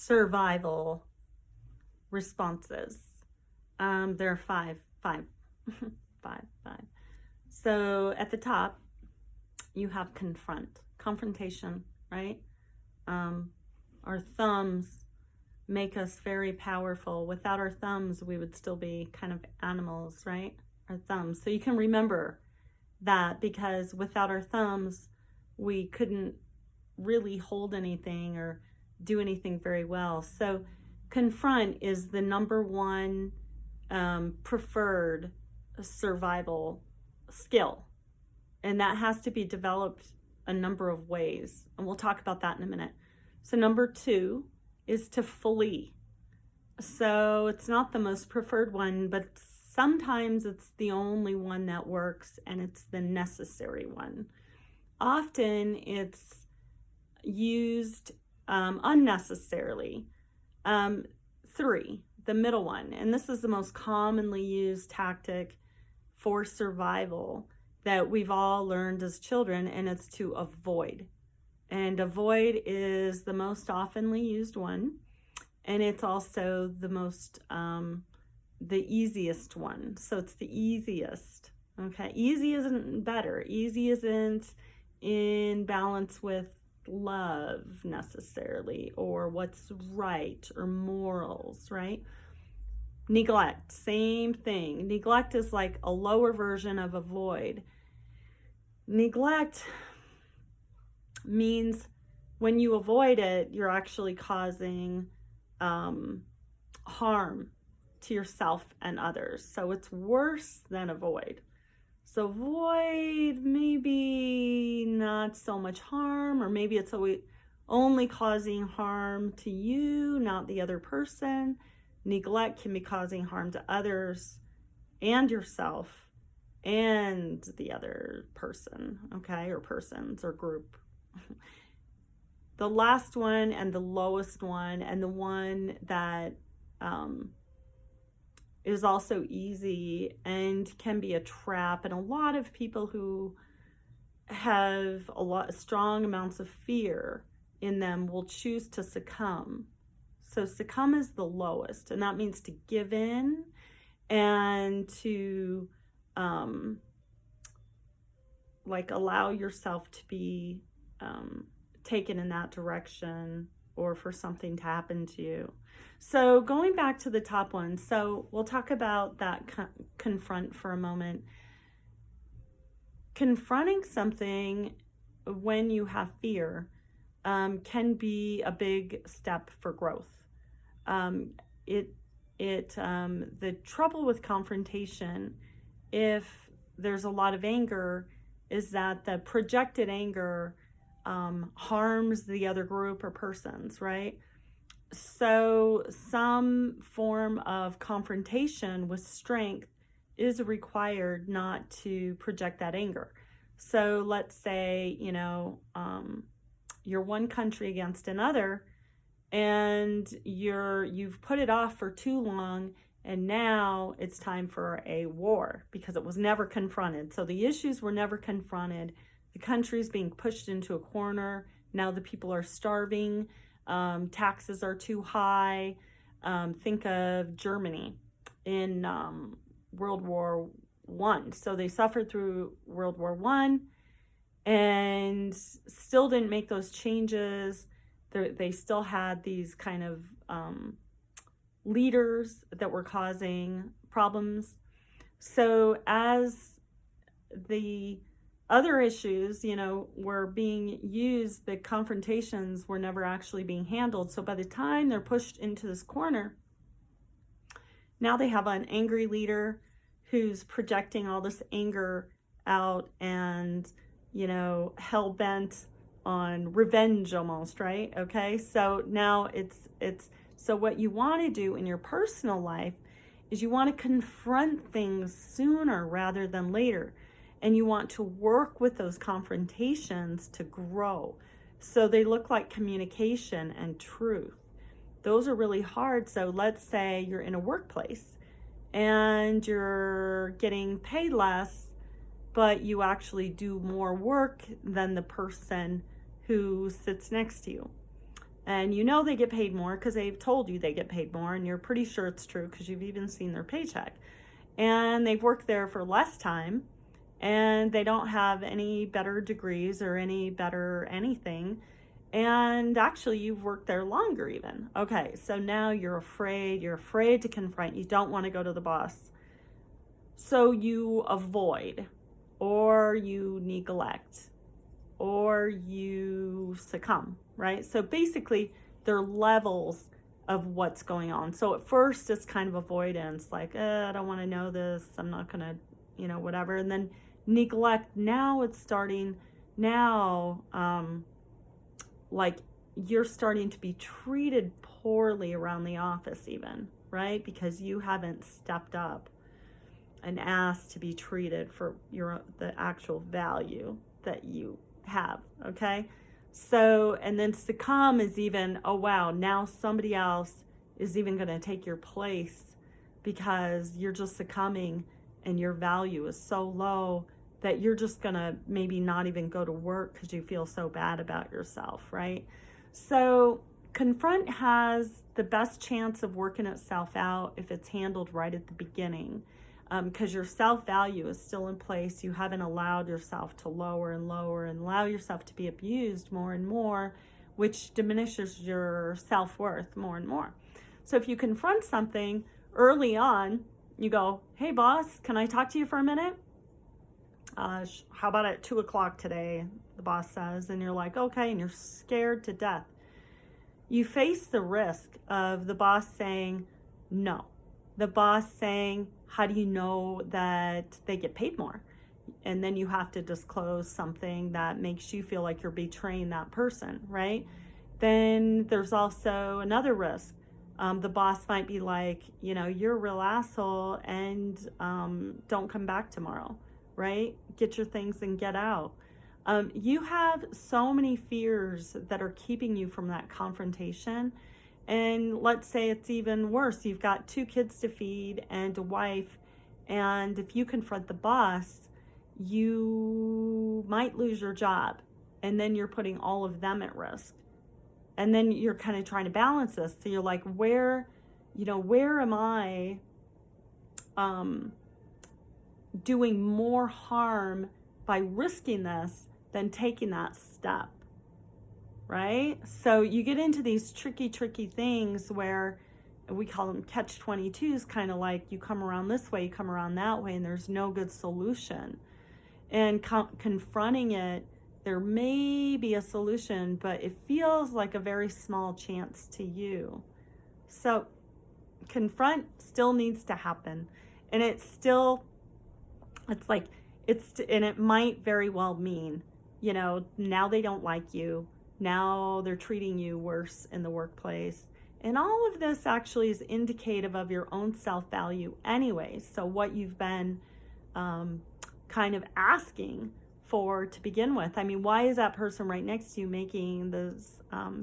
survival responses. There are five, five. So at the top, you have confrontation, right? Our thumbs make us very powerful. Without our thumbs, we would still be kind of animals, right? Our thumbs. So you can remember that, because without our thumbs, we couldn't really hold anything or do anything very well. So confront is the number one preferred survival skill. And that has to be developed a number of ways. And we'll talk about that in a minute. So number two is to flee. So it's not the most preferred one, but sometimes it's the only one that works, and it's the necessary one. Often it's used unnecessarily. Three, the middle one, and this is the most commonly used tactic for survival that we've all learned as children, and it's to avoid. And avoid is the most oftenly used one, and it's also the most the easiest one. So it's the easiest. Okay, easy isn't better. Easy isn't in balance with love necessarily, or what's right, or morals, right? Neglect, same thing. Neglect is like a lower version of avoid. Neglect means when you avoid it, you're actually causing harm to yourself and others. So it's worse than avoid. So avoid, maybe not so much harm, or maybe it's only causing harm to you, not the other person. Neglect can be causing harm to others and yourself and the other person, okay, or persons or group. The last one and the lowest one, and the one that is also easy and can be a trap, and a lot of people who have strong amounts of fear in them will choose to succumb. So succumb is the lowest, and that means to give in and to allow yourself to be taken in that direction, or for something to happen to you. So going back to the top one, so we'll talk about that confront for a moment. Confronting something when you have fear can be a big step for growth. The trouble with confrontation, if there's a lot of anger, is that the projected anger harms the other group or persons, right? So some form of confrontation with strength is required not to project that anger. So let's say, you're one country against another, and you've put it off for too long, and now it's time for a war because it was never confronted. So the issues were never confronted. The country's being pushed into a corner. Now the people are starving. Taxes are too high. Think of Germany in World War I. So they suffered through World War I and still didn't make those changes. They still had these kind of leaders that were causing problems. So as the other issues, were being used, the confrontations were never actually being handled. So by the time they're pushed into this corner, now they have an angry leader who's projecting all this anger out and, hell-bent on revenge almost, right? Okay, so now so what you want to do in your personal life is you want to confront things sooner rather than later. And you want to work with those confrontations to grow. So they look like communication and truth. Those are really hard. So let's say you're in a workplace and you're getting paid less, but you actually do more work than the person who sits next to you. and you know they get paid more because they've told you they get paid more, and you're pretty sure it's true because you've even seen their paycheck. And they've worked there for less time, and they don't have any better degrees or any better anything. And actually, you've worked there longer even. Okay, so now you're afraid to confront. You don't want to go to the boss. So you avoid, or you neglect, or you succumb, right? So basically, there are levels of what's going on. So at first, it's kind of avoidance, like, I don't want to know this. I'm not going to, whatever. And then neglect. Now it's starting, like you're starting to be treated poorly around the office even, right? Because you haven't stepped up and asked to be treated for the actual value that you have, okay? So, and then succumb is even, oh wow, now somebody else is even going to take your place because you're just succumbing and your value is so low that you're just going to maybe not even go to work because you feel so bad about yourself, right? So confront has the best chance of working itself out if it's handled right at the beginning, because your self-value is still in place. You haven't allowed yourself to lower and lower and allow yourself to be abused more and more, which diminishes your self-worth more and more. So if you confront something early on, you go, hey boss, can I talk to you for a minute? How about at 2 o'clock today, the boss says, and you're like, okay, and you're scared to death. You face the risk of the boss saying no. The boss saying, how do you know that they get paid more? And then you have to disclose something that makes you feel like you're betraying that person, right? Then there's also another risk. The boss might be like, you're a real asshole and don't come back tomorrow, right? Get your things and get out. You have so many fears that are keeping you from that confrontation. And let's say it's even worse. You've got 2 kids to feed and a wife. And if you confront the boss, you might lose your job. And then you're putting all of them at risk. And then you're kind of trying to balance this. So you're like, where am I doing more harm by risking this than taking that step, right? So you get into these tricky things where we call them catch-22s, kind of like you come around this way, you come around that way, and there's no good solution. And confronting it, there may be a solution, but it feels like a very small chance to you. So confront still needs to happen. And and it might very well mean, now they don't like you. Now they're treating you worse in the workplace. And all of this actually is indicative of your own self-value anyway. So what you've been kind of asking for to begin with. I mean, why is that person right next to you making this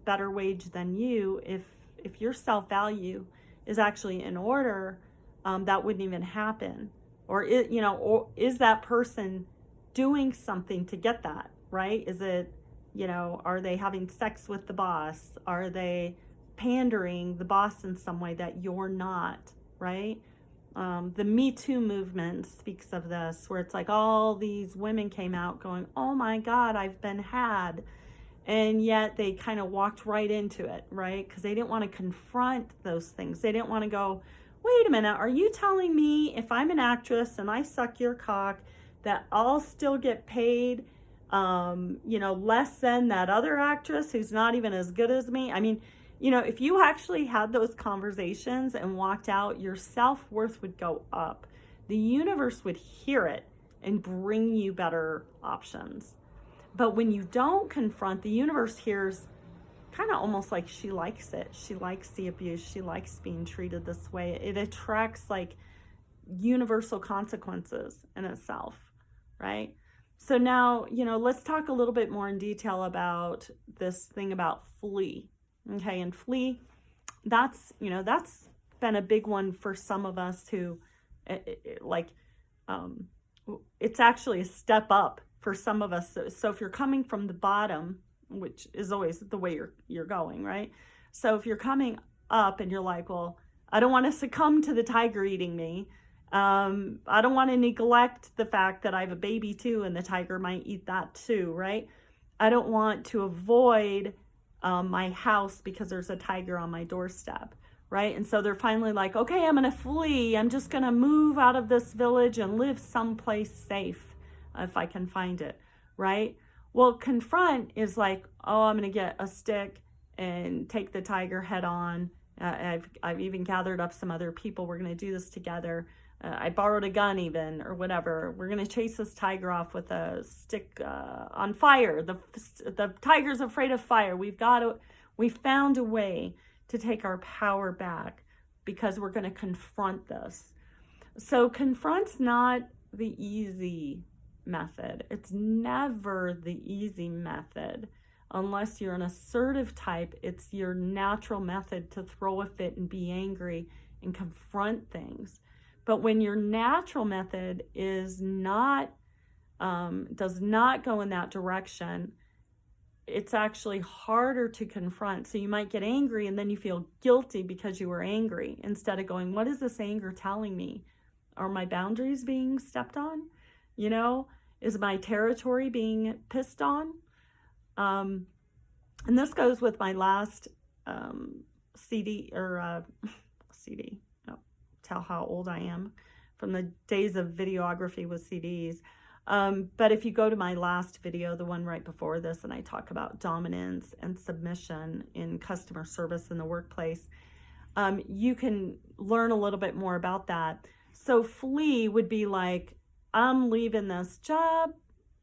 better wage than you? If your self-value is actually in order, that wouldn't even happen. Or is that person doing something to get that, right? Is it, are they having sex with the boss? Are they pandering the boss in some way that you're not, right? The Me Too movement speaks of this, where it's like all these women came out going, oh my God, I've been had. And yet they kind of walked right into it, right? Because they didn't want to confront those things. They didn't want to go, wait a minute, are you telling me if I'm an actress and I suck your cock that I'll still get paid, less than that other actress who's not even as good as me? I mean, if you actually had those conversations and walked out, your self-worth would go up. The universe would hear it and bring you better options. But when you don't confront, the universe hears kind of almost like she likes it. She likes the abuse. She likes being treated this way. It attracts like universal consequences in itself, right? So now, let's talk a little bit more in detail about this thing about flee. Okay, and flee, that's been a big one for some of us who, it's actually a step up for some of us. So if you're coming from the bottom, which is always the way you're going, right? So if you're coming up and you're like, well, I don't want to succumb to the tiger eating me. I don't want to neglect the fact that I have a baby too, and the tiger might eat that too, right? I don't want to avoid my house because there's a tiger on my doorstep, right? And so they're finally like, okay, I'm going to flee. I'm just going to move out of this village and live someplace safe if I can find it, right? Well, confront is like, oh, I'm going to get a stick and take the tiger head on. I've even gathered up some other people. We're going to do this together. I borrowed a gun even, or whatever. We're going to chase this tiger off with a stick on fire. The tiger's afraid of fire. We found a way to take our power back because we're going to confront this. So confront's not the easy method. It's never the easy method. Unless you're an assertive type, it's your natural method to throw a fit and be angry and confront things. But when your natural method is not, does not go in that direction, it's actually harder to confront. So you might get angry and then you feel guilty because you were angry, instead of going, what is this anger telling me? Are my boundaries being stepped on? You know, is my territory being pissed on? And this goes with my last CD, or CD. Tell how old I am from the days of videography with CDs. But if you go to my last video, the one right before this, and I talk about dominance and submission in customer service in the workplace, you can learn a little bit more about that. So flee would be like, I'm leaving this job.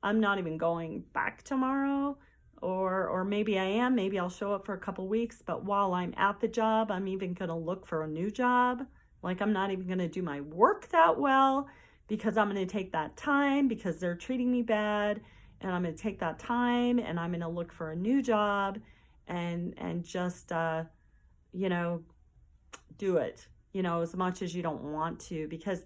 I'm not even going back tomorrow. Or maybe I am. Maybe I'll show up for a couple weeks. But while I'm at the job, I'm even going to look for a new job. Like, I'm not even going to do my work that well because I'm going to take that time because they're treating me bad. And I'm going to take that time and I'm going to look for a new job and just, you know, do it, you know, as much as you don't want to. Because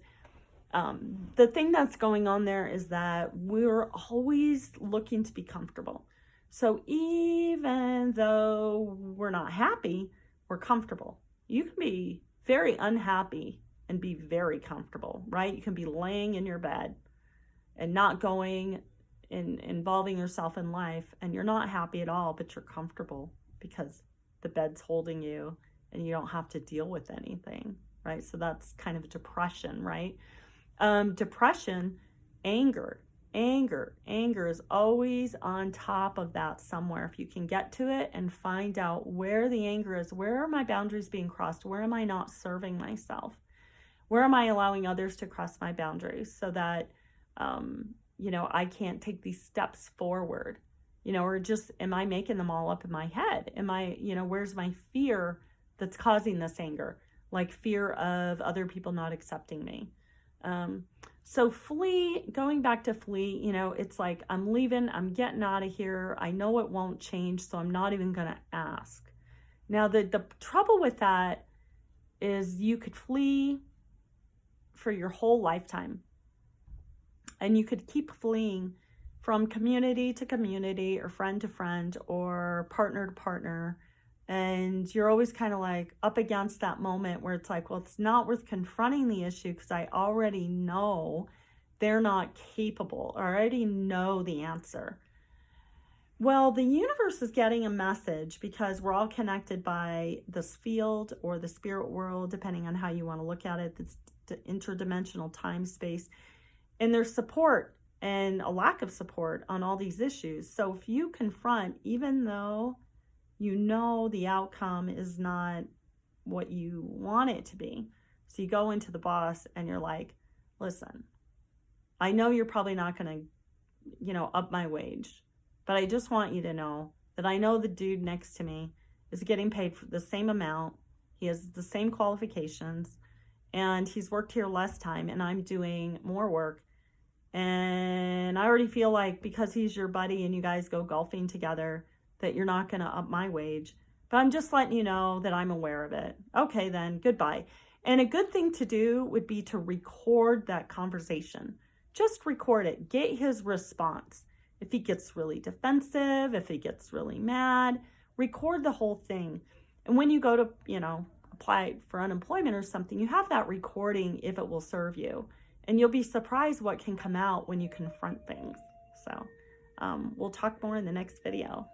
the thing that's going on there is that we're always looking to be comfortable. So even though we're not happy, we're comfortable. You can be very unhappy and be very comfortable, right? You can be laying in your bed and not going and involving yourself in life, and you're not happy at all, but you're comfortable because the bed's holding you and you don't have to deal with anything, right? So that's kind of depression, right? Depression, anger is always on top of that somewhere. If you can get to it and find out where the anger is, where are my boundaries being crossed? Where am I not serving myself? Where am I allowing others to cross my boundaries so that, you know, I can't take these steps forward, you know, or just, am I making them all up in my head? Am I, you know, where's my fear that's causing this anger? Like fear of other people not accepting me. So flee, going back to flee, you know, it's like, I'm leaving, I'm getting out of here. I know it won't change, so I'm not even going to ask. Now, the trouble with that is you could flee for your whole lifetime. And you could keep fleeing from community to community or friend to friend or partner to partner. And you're always kind of like up against that moment where it's like, well, it's not worth confronting the issue because I already know they're not capable. I already know the answer. Well, the universe is getting a message because we're all connected by this field or the spirit world, depending on how you want to look at it, this interdimensional time space. And there's support and a lack of support on all these issues. So if you confront, even though you know the outcome is not what you want it to be. So you go into the boss and you're like, listen, I know you're probably not going to, you know, up my wage, but I just want you to know that I know the dude next to me is getting paid for the same amount. He has the same qualifications and he's worked here less time and I'm doing more work. And I already feel like because he's your buddy and you guys go golfing together, that you're not going to up my wage, but I'm just letting you know that I'm aware of it. Okay, then goodbye. And a good thing to do would be to record that conversation. Just record it. Get his response. If he gets really defensive, if he gets really mad, record the whole thing. And when you go to, you know, apply for unemployment or something, you have that recording if it will serve you. And you'll be surprised what can come out when you confront things. So we'll talk more in the next video.